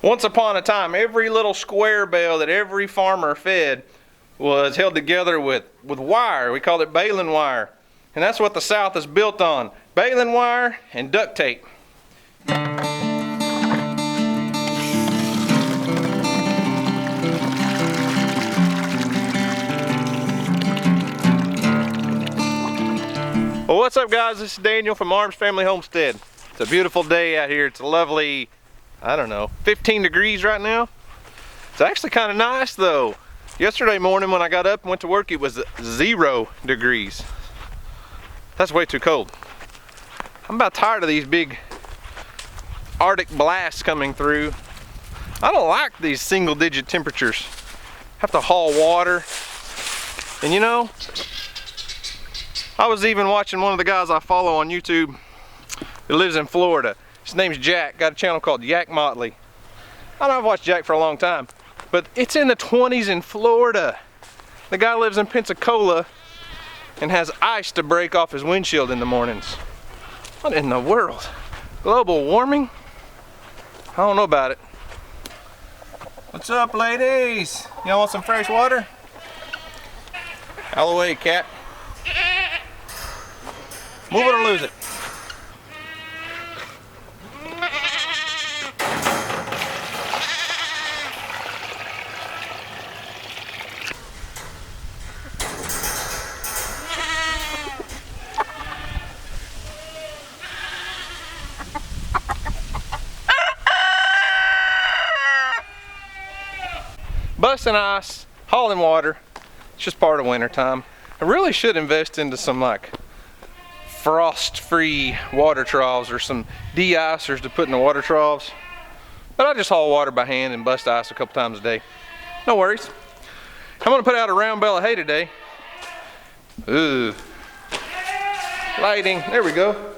Once upon a time, every little square bale that every farmer fed was held together with wire. We called it baling wire. And that's what the South is built on. Baling wire and duct tape. Well, what's up guys? This is Daniel from Arms Family Homestead. It's a beautiful day out here. It's a lovely, I don't know, 15 degrees right now. It's actually kind of nice though. Yesterday morning when I got up and went to work, it was 0 degrees. That's way too cold. I'm about tired of these big Arctic blasts coming through. I don't like these single digit temperatures. Have to haul water. And you know, I was even watching one of the guys I follow on YouTube who lives in Florida. His name's Jack, got a channel called Yak Motley. I know I've watched Jack for a long time, but it's in the 20s in Florida. The guy lives in Pensacola and has ice to break off his windshield in the mornings. What in the world? Global warming? I don't know about it. What's up, ladies? Y'all want some fresh water? Out of the way, cat. Move it or lose it. Busting ice, hauling water, it's just part of winter time. I really should invest into some like frost-free water troughs or some de-icers to put in the water troughs. But I just haul water by hand and bust ice a couple times a day. No worries. I'm gonna put out a round bale of hay today. Ooh. Lighting, there we go.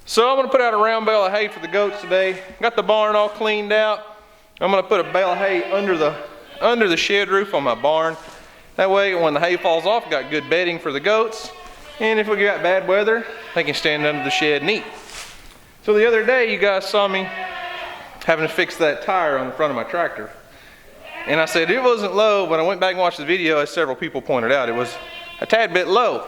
So I'm gonna put out a round bale of hay for the goats today. Got the barn all cleaned out. I'm gonna put a bale of hay under the shed roof on my barn. That way when the hay falls off, got good bedding for the goats. And if we got bad weather, they can stand under the shed and eat. So the other day, you guys saw me having to fix that tire on the front of my tractor. And I said it wasn't low, but I went back and watched the video, as several people pointed out, it was a tad bit low.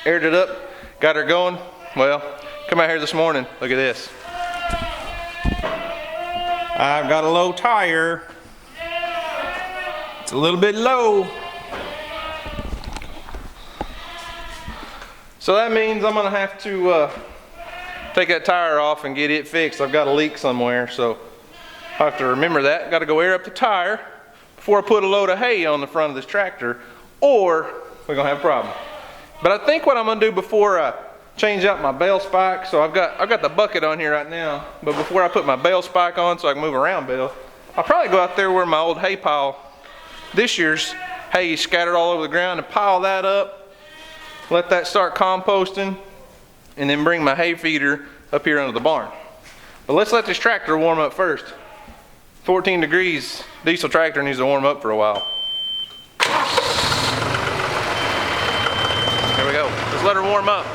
Aired it up, got her going. Well, come out here this morning, look at this. I've got a low tire. It's a little bit low. So that means I'm gonna have to take that tire off and get it fixed. I've got a leak somewhere, so I have to remember that. Got to go air up the tire before I put a load of hay on the front of this tractor, or we're gonna have a problem. But I think what I'm gonna do before I change out my bale spike, so I've got the bucket on here right now, but before I put my bale spike on so I can move around bale, I'll probably go out there where my old hay pile, this year's hay is scattered all over the ground, and pile that up. Let that start composting, and then bring my hay feeder up here under the barn. But let's let this tractor warm up first. 14 degrees, diesel tractor needs to warm up for a while. Here we go, let's let her warm up.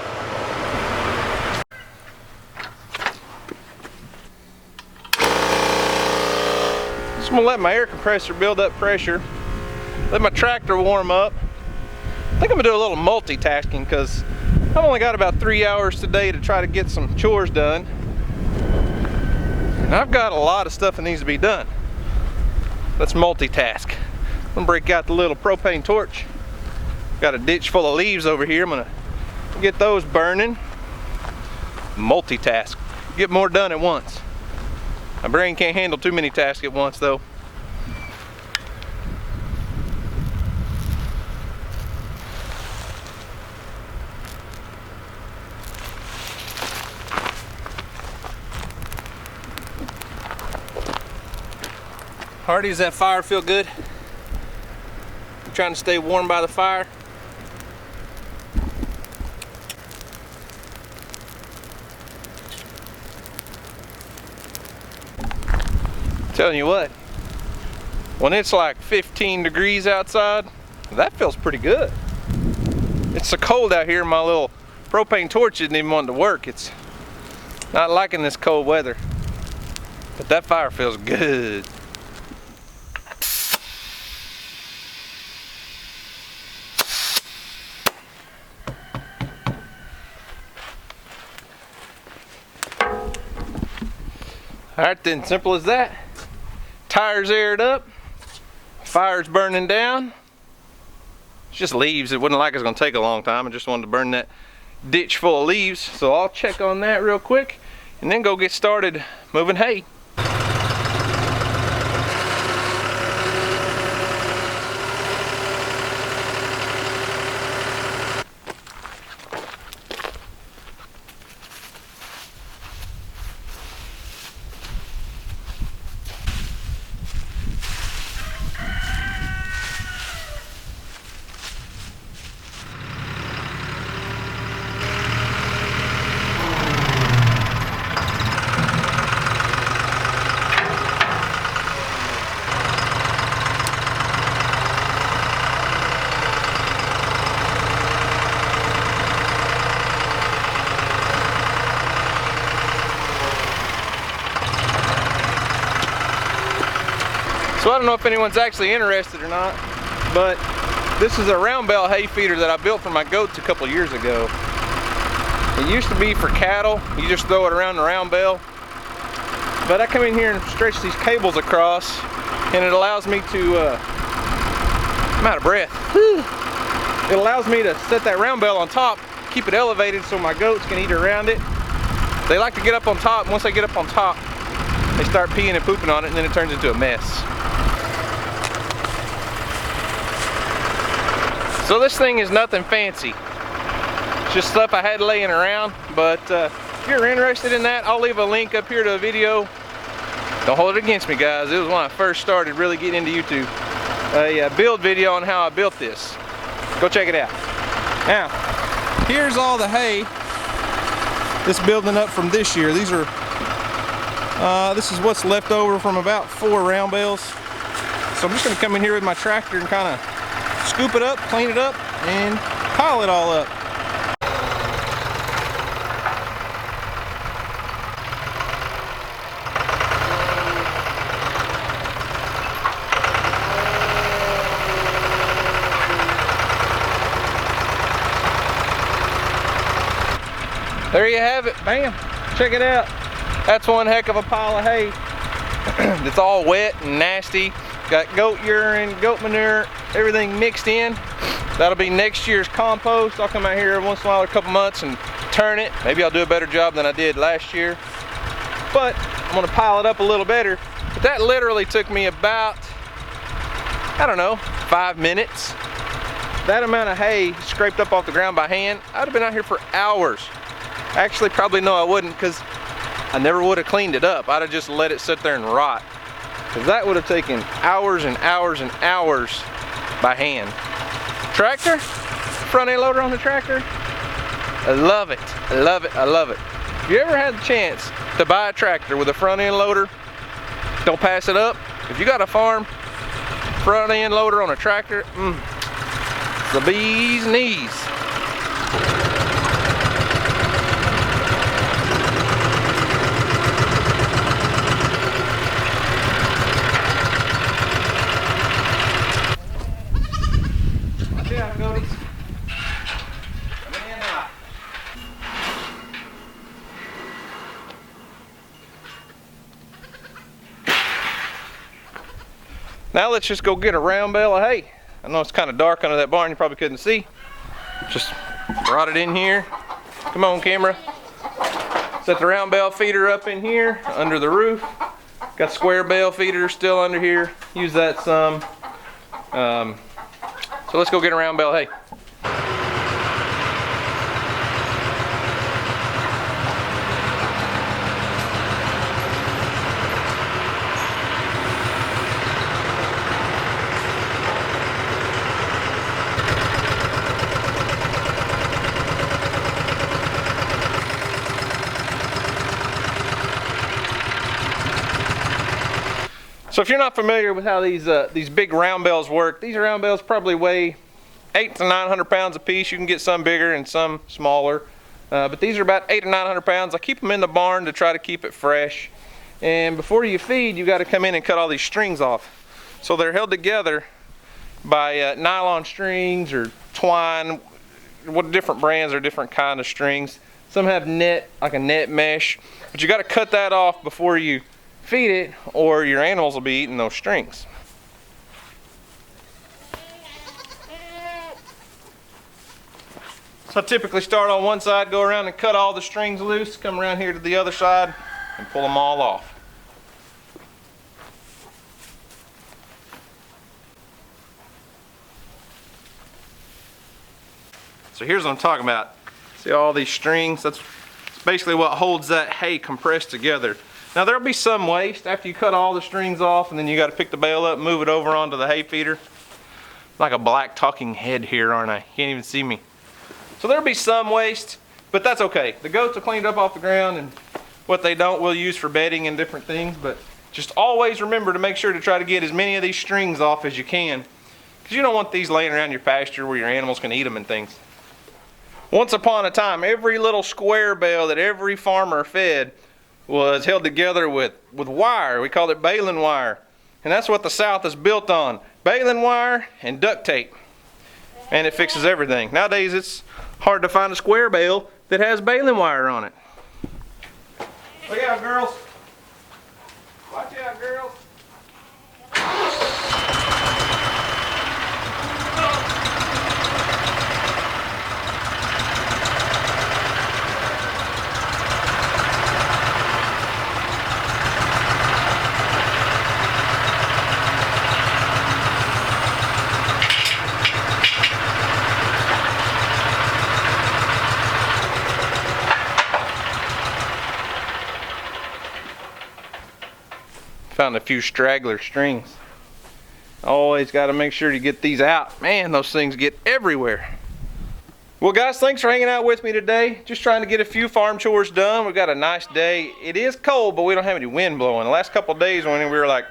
Just gonna let my air compressor build up pressure, let my tractor warm up. I think I'm gonna do a little multitasking because I've only got about 3 hours today to try to get some chores done. And I've got a lot of stuff that needs to be done. Let's multitask. I'm gonna break out the little propane torch. Got a ditch full of leaves over here. I'm gonna get those burning. Multitask. Get more done at once. My brain can't handle too many tasks at once though. Hardy, does that fire feel good? You trying to stay warm by the fire? Telling you what, when it's like 15 degrees outside, that feels pretty good. It's so cold out here, my little propane torch isn't even wanting to work. It's not liking this cold weather. But that fire feels good. Alright then, simple as that. Tires aired up. Fire's burning down. It's just leaves. It wasn't like it was going to take a long time. I just wanted to burn that ditch full of leaves. So I'll check on that real quick and then go get started moving hay. So I don't know if anyone's actually interested or not, but this is a round bale hay feeder that I built for my goats a couple years ago. It used to be for cattle. You just throw it around the round bale. But I come in here and stretch these cables across, and it allows me to, I'm out of breath. It allows me to set that round bale on top, keep it elevated so my goats can eat around it. They like to get up on top. Once they get up on top, they start peeing and pooping on it, and then it turns into a mess. So this thing is nothing fancy. It's just stuff I had laying around, but if you're interested in that, I'll leave a link up here to a video. Don't hold it against me, guys. It was when I first started really getting into YouTube. A build video on how I built this. Go check it out. Now, here's all the hay that's building up from this year. These are, this is what's left over from about 4 round bales. So I'm just gonna come in here with my tractor and kind of scoop it up, clean it up, and pile it all up. There you have it, bam, check it out. That's one heck of a pile of hay. It's all wet and nasty. Got goat urine, goat manure, everything mixed in. That'll be next year's compost. I'll come out here every once in a while, a couple months, and turn it. Maybe I'll do a better job than I did last year. But I'm gonna pile it up a little better. But that literally took me about, I don't know, 5 minutes. That amount of hay scraped up off the ground by hand, I'd have been out here for hours. Actually, probably no, I wouldn't, because I never would have cleaned it up. I'd have just let it sit there and rot. Because that would have taken hours and hours and hours by hand. Tractor, front end loader on the tractor, I love it, I love it, I love it. If you ever had the chance to buy a tractor with a front end loader, don't pass it up. If you got a farm, front end loader on a tractor, it's the bee's knees. Now let's just go get a round bale of hay. I know it's kind of dark under that barn, you probably couldn't see. Just brought it in here. Come on, camera. Set the round bale feeder up in here, under the roof. Got square bale feeder still under here. Use that some. So let's go get a round bale of hay. So if you're not familiar with how these big round bales work, these round bales probably weigh 800 to 900 pounds a piece. You can get some bigger and some smaller, but these are about 800 to 900 pounds. I keep them in the barn to try to keep it fresh. And before you feed, you got to come in and cut all these strings off. So they're held together by nylon strings or twine. What different brands are different kind of strings. Some have net, like a net mesh, but you got to cut that off before you feed it, or your animals will be eating those strings. So I typically start on one side, go around and cut all the strings loose, come around here to the other side and pull them all off. So here's what I'm talking about. See all these strings? That's basically what holds that hay compressed together. Now there'll be some waste after you cut all the strings off, and then you got to pick the bale up, move it over onto the hay feeder. Like a black talking head here, aren't I? You can't even see me. So there'll be some waste, but that's okay. The goats will clean it up off the ground, and what they don't we'll use for bedding and different things, but just always remember to make sure to try to get as many of these strings off as you can, because you don't want these laying around your pasture where your animals can eat them and things. Once upon a time, every little square bale that every farmer fed was held together with wire. We called it baling wire, and that's what the South is built on. Baling wire and duct tape, and it fixes everything. Nowadays it's hard to find a square bale that has baling wire on it. Look out, girls. Watch out, girls. Found a few straggler strings. Always got to make sure you get these out. Man, those things get everywhere. Well guys, thanks for hanging out with me today. Just trying to get a few farm chores done. We've got a nice day. It is cold, but we don't have any wind blowing. The last couple of days when we were like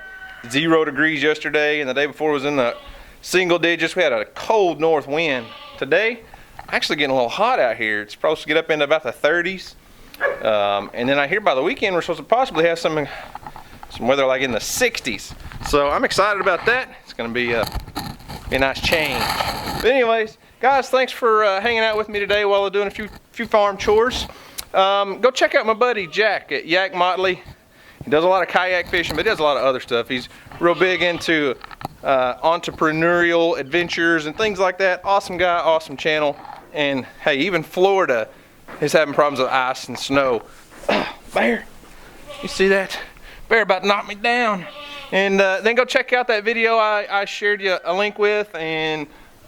0 degrees yesterday, and the day before was in the single digits. We had a cold north wind. Today, actually getting a little hot out here. It's supposed to get up into about the 30s. And then I hear by the weekend we're supposed to possibly have some weather like in the 60s. So I'm excited about that. It's going to be a nice change. But anyways, guys, thanks for hanging out with me today while I'm doing a few farm chores. Go check out my buddy Jack at Yak Motley. He does a lot of kayak fishing, but he does a lot of other stuff. He's real big into entrepreneurial adventures and things like that. Awesome guy, awesome channel. And hey, even Florida is having problems with ice and snow. Bear, you see that? Bear about to knock me down. And then go check out that video I shared you a link with, and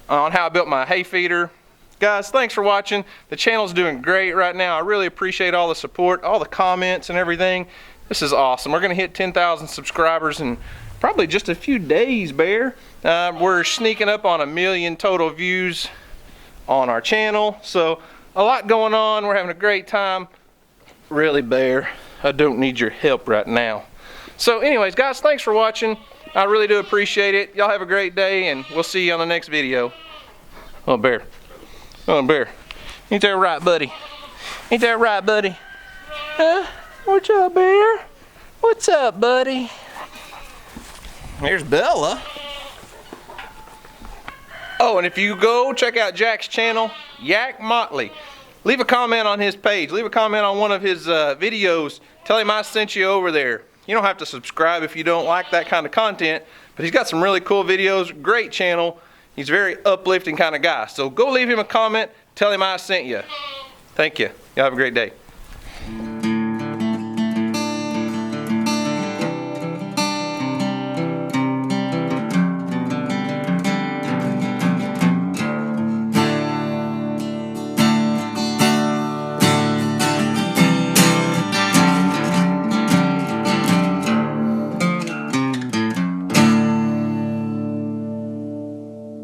on how I built my hay feeder. Guys, thanks for watching. The channel's doing great right now. I really appreciate all the support, all the comments and everything. This is awesome. We're gonna hit 10,000 subscribers in probably just a few days, Bear. We're sneaking up on 1 million total views on our channel. So a lot going on. We're having a great time. Really, Bear, I don't need your help right now. So anyways, guys, thanks for watching. I really do appreciate it. Y'all have a great day, and we'll see you on the next video. Oh, Bear. Oh, Bear. Ain't that right, buddy? Ain't that right, buddy? Huh? What's up, Bear? What's up, buddy? Here's Bella. Oh, and if you go check out Jack's channel, Yak Motley, leave a comment on his page. Leave a comment on one of his videos. Tell him I sent you over there. You don't have to subscribe if you don't like that kind of content, but he's got some really cool videos. Great channel. He's a very uplifting kind of guy. So go leave him a comment. Tell him I sent you. Thank you. Y'all have a great day.